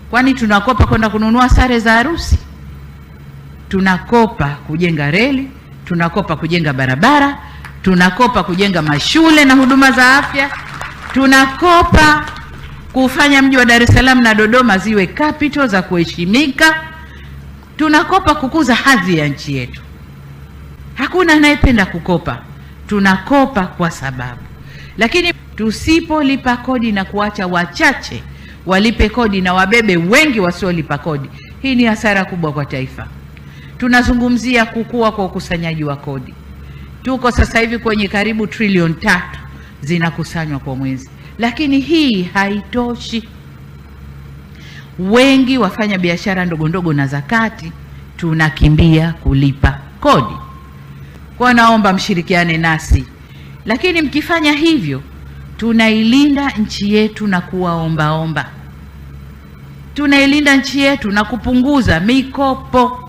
Kwani tunakopa kwenda kununua sare za harusi? Tunakopa kujenga reli, tunakopa kujenga barabara, tunakopa kujenga mashule na huduma za afya, tunakopa kufanya mji wa Dar es Salaam na Dodoma ziwe capital za kuheshimika, tunakopa kukuza hadhi ya nchi yetu. Hakuna anayependa kukopa. Tunakopa kwa sababu. Lakini tusipolipa kodi na kuacha wachache walipe kodi na wabebe wengi wasiolipa kodi, hii ni hasara kubwa kwa taifa. Tunazungumzia kukua kwa ukusanyaji wa kodi. Tuko sasa hivi kwenye karibu trilioni 3 zinakusanywa kwa mwezi, lakini hii haitoshi. Wengi wafanya biashara ndogo ndogo na zakati tunakimbia kulipa kodi. Kwa naomba mshirikiane nasi, lakini mkifanya hivyo tunailinda nchi yetu na kuwaomba, tunailinda nchi yetu na kupunguza mikopo.